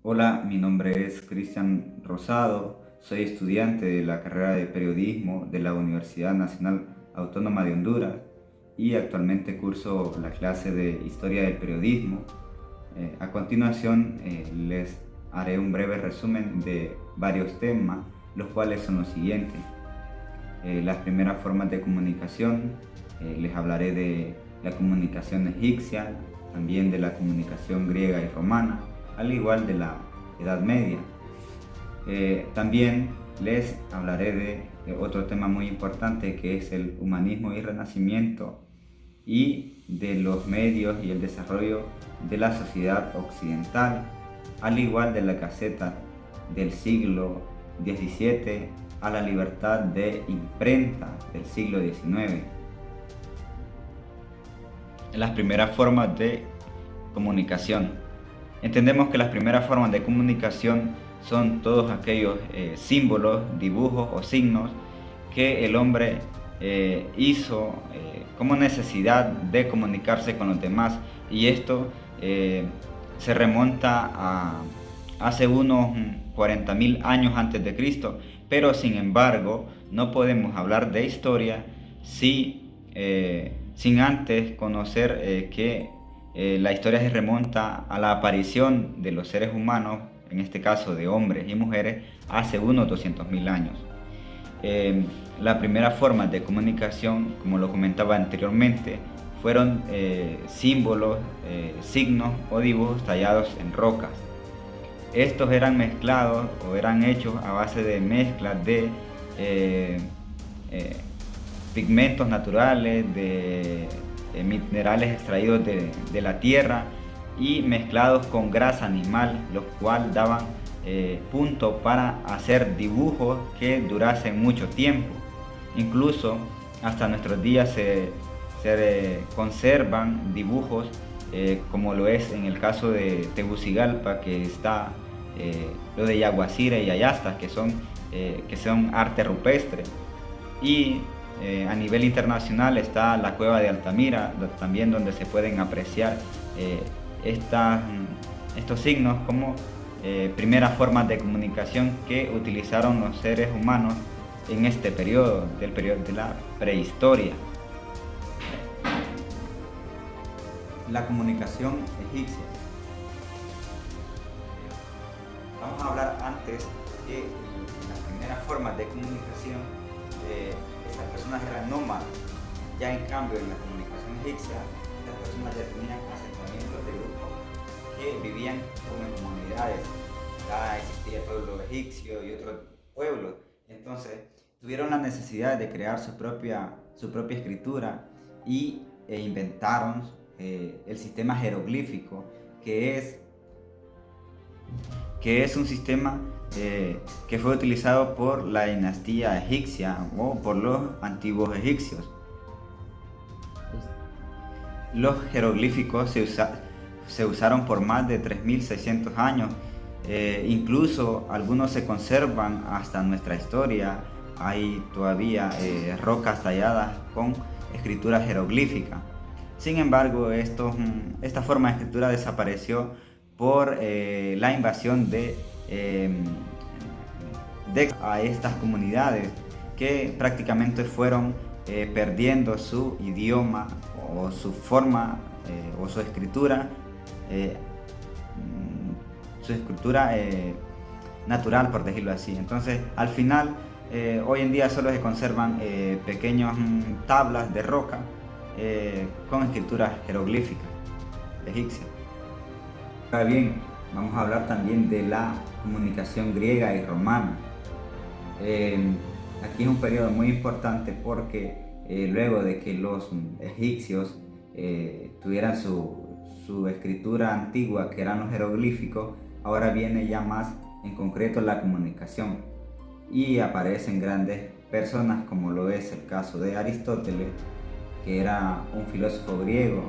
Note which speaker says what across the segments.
Speaker 1: Hola, mi nombre es Cristian Rosado, soy estudiante de la carrera de Periodismo de la Universidad Nacional Autónoma de Honduras y actualmente curso la clase de Historia del Periodismo. A continuación les haré un breve resumen de varios temas, los cuales son los siguientes. Las primeras formas de comunicación, les hablaré de la comunicación egipcia, también de la comunicación griega y romana, al igual de la Edad Media. También les hablaré de otro tema muy importante, que es el humanismo y renacimiento, y de los medios y el desarrollo de la sociedad occidental, al igual de la caseta del siglo XVII a la libertad de imprenta del siglo XIX. Las primeras formas de comunicación. Entendemos que las primeras formas de comunicación son todos aquellos símbolos, dibujos o signos que el hombre hizo como necesidad de comunicarse con los demás, y esto se remonta a hace unos 40.000 años antes de Cristo, pero sin embargo no podemos hablar de historia sin antes conocer que la historia se remonta a la aparición de los seres humanos, en este caso de hombres y mujeres, hace unos 200.000 años. La primera forma de comunicación, como lo comentaba anteriormente, fueron símbolos, signos o dibujos tallados en rocas. Estos eran mezclados o eran hechos a base de mezclas de pigmentos naturales, de minerales extraídos de la tierra y mezclados con grasa animal, los cuales daban punto para hacer dibujos que durasen mucho tiempo. Incluso hasta nuestros días se conservan dibujos como lo es en el caso de Tegucigalpa, que está lo de Yaguacira y Ayasta, que son arte rupestre. Y a nivel internacional está la cueva de Altamira, también donde se pueden apreciar estos signos como primeras formas de comunicación que utilizaron los seres humanos en este periodo, del periodo de la prehistoria. La comunicación egipcia. Vamos a hablar antes que las primeras formas de comunicación, estas personas eran nómadas. Ya en cambio, en la comunicación egipcia, estas personas ya tenían asentamientos de grupos que vivían como en comunidades. Ya existía el pueblo egipcio y otros pueblos. Entonces, tuvieron la necesidad de crear su propia escritura e inventaron el sistema jeroglífico, que es un sistema que fue utilizado por la dinastía egipcia o por los antiguos egipcios. Los jeroglíficos se usaron por más de 3.600 años, incluso algunos se conservan hasta nuestra historia. Hay todavía rocas talladas con escritura jeroglífica. Sin embargo, esta forma de escritura desapareció por la invasión a estas comunidades, que prácticamente fueron perdiendo su idioma o su forma o su escritura natural, por decirlo así. Entonces, al final, hoy en día solo se conservan pequeñas tablas de roca con escritura jeroglífica egipcia. Ahora bien, vamos a hablar también de la comunicación griega y romana. Aquí es un periodo muy importante porque luego de que los egipcios tuvieran su escritura antigua, que eran los jeroglíficos, ahora viene ya más en concreto la comunicación, y aparecen grandes personas como lo es el caso de Aristóteles, que era un filósofo griego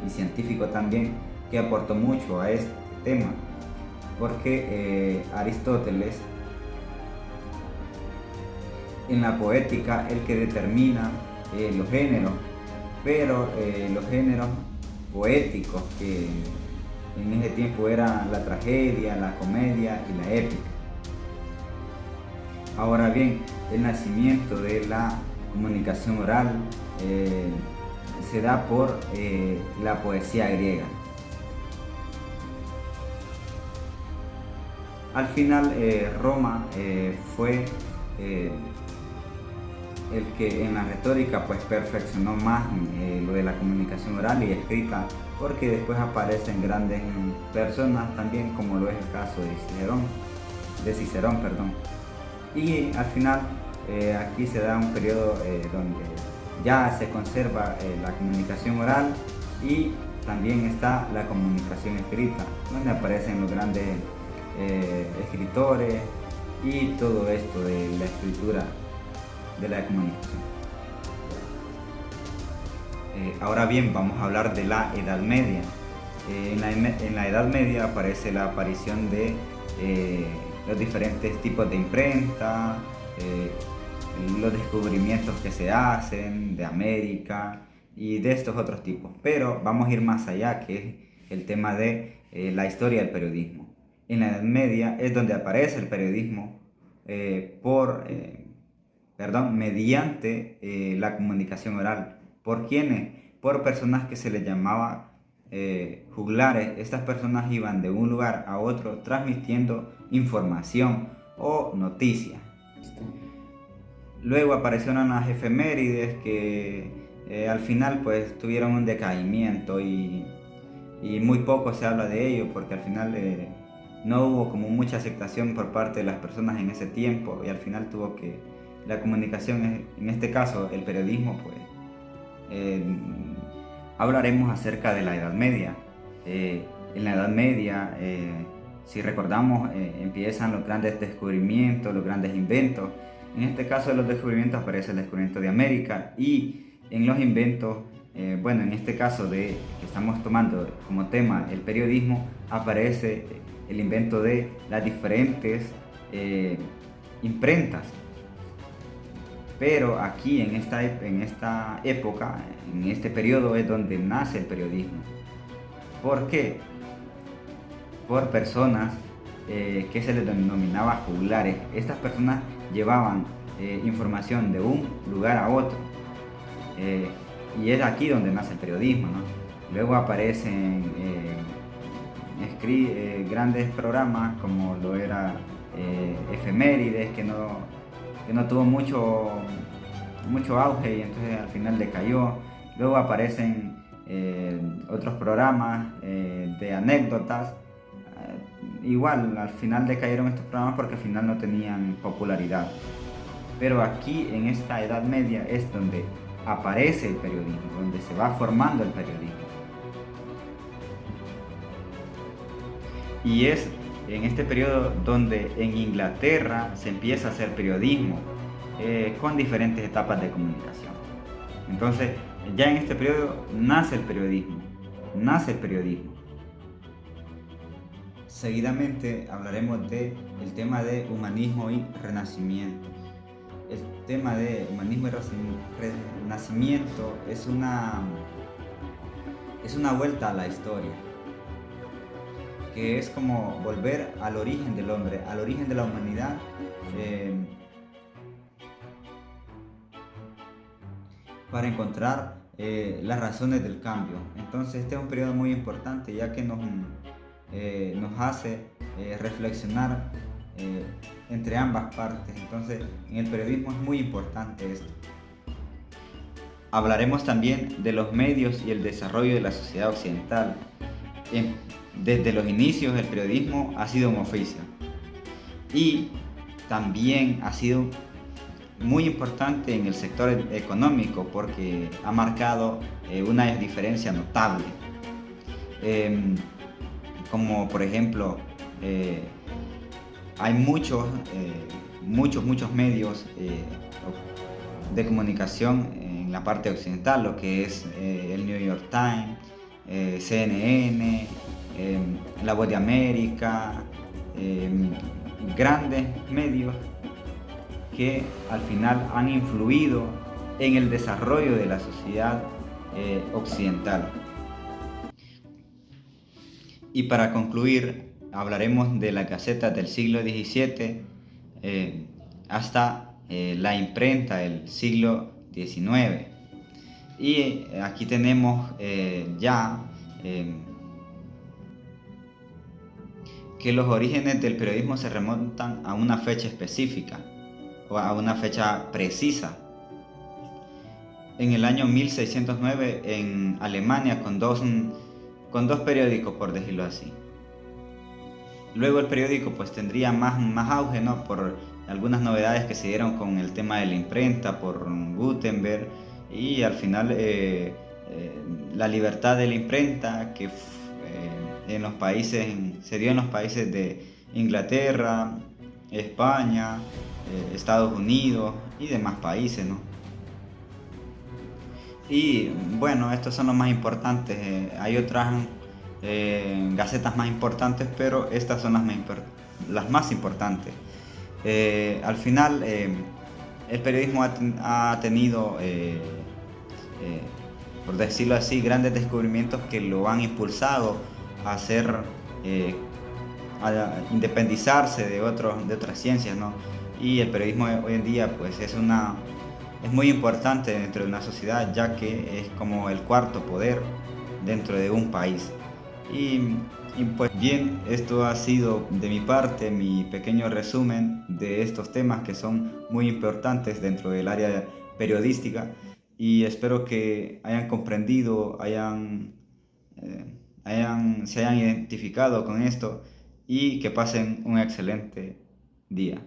Speaker 1: y científico también, que aportó mucho a este tema, porque Aristóteles, en la poética, el que determina los géneros, pero los géneros poéticos En ese tiempo era la tragedia, la comedia y la épica. Ahora bien, el nacimiento de la comunicación oral se da por la poesía griega. Al final, Roma fue el que en la retórica pues perfeccionó más lo de la comunicación oral y escrita, porque después aparecen grandes personas también, como lo es el caso de Cicerón, perdón. Y al final aquí se da un periodo donde ya se conserva la comunicación oral y también está la comunicación escrita, donde aparecen los grandes escritores y todo esto de la escritura de la comunicación. Ahora bien, vamos a hablar de la Edad Media. En la Edad Media aparece la aparición de los diferentes tipos de imprenta, los descubrimientos que se hacen de América y de estos otros tipos. Pero vamos a ir más allá, que es el tema de la historia del periodismo. En la Edad Media es donde aparece el periodismo mediante la comunicación oral. ¿Por quiénes? Por personas que se les llamaba juglares. Estas personas iban de un lugar a otro transmitiendo información o noticias. Luego aparecieron las efemérides que al final pues tuvieron un decaimiento y muy poco se habla de ello, porque al final no hubo como mucha aceptación por parte de las personas en ese tiempo, y al final tuvo que la comunicación, en este caso el periodismo, pues hablaremos acerca de la Edad Media. En la Edad Media, si recordamos, empiezan los grandes descubrimientos, los grandes inventos. En este caso de los descubrimientos aparece el descubrimiento de América, y en los inventos, en este caso que estamos tomando como tema el periodismo, aparece el invento de las diferentes imprentas. Pero aquí en esta época, en este periodo, es donde nace el periodismo. ¿Por qué? Por personas que se les denominaba juglares. Estas personas llevaban información de un lugar a otro. Y es aquí donde nace el periodismo, ¿no? Luego aparecen grandes programas como lo era Efemérides, que no tuvo mucho auge y entonces al final decayó. Luego aparecen otros programas de anécdotas. Igual al final decayeron estos programas porque al final no tenían popularidad. Pero aquí en esta Edad Media es donde aparece el periodismo, donde se va formando el periodismo. Y es en este periodo donde en Inglaterra se empieza a hacer periodismo con diferentes etapas de comunicación. Entonces, ya en este periodo nace el periodismo. Seguidamente hablaremos del tema de humanismo y renacimiento. El tema de humanismo y renacimiento es una vuelta a la historia, que es como volver al origen del hombre, al origen de la humanidad, para encontrar las razones del cambio. Entonces este es un periodo muy importante, ya que nos hace reflexionar entre ambas partes. Entonces en el periodismo es muy importante esto. Hablaremos también de los medios y el desarrollo de la sociedad occidental. Desde los inicios el periodismo ha sido un oficio y también ha sido muy importante en el sector económico, porque ha marcado una diferencia notable. Como por ejemplo, hay muchos medios de comunicación en la parte occidental, lo que es el New York Times, CNN, La Voz de América, grandes medios que al final han influido en el desarrollo de la sociedad occidental. Y para concluir, hablaremos de la Gaceta del siglo XVII hasta la imprenta del siglo XIX. Y aquí tenemos ya que los orígenes del periodismo se remontan a una fecha específica o a una fecha precisa. En el año 1609 en Alemania con dos periódicos, por decirlo así. Luego el periódico pues tendría más auge, ¿no? Por algunas novedades que se dieron con el tema de la imprenta, por Gutenberg, y al final la libertad de la imprenta que se dio en los países de Inglaterra, España, Estados Unidos y demás países, ¿no? Y bueno, estos son los más importantes. Hay otras gacetas más importantes, pero estas son las más importantes. Al final, el periodismo ha tenido, por decirlo así, grandes descubrimientos que lo han impulsado a independizarse de otras ciencias, ¿no? Y el periodismo hoy en día pues es muy importante dentro de una sociedad, ya que es como el cuarto poder dentro de un país. Y pues bien, esto ha sido de mi parte mi pequeño resumen de estos temas que son muy importantes dentro del área periodística, y espero que hayan comprendido, se hayan identificado con esto y que pasen un excelente día.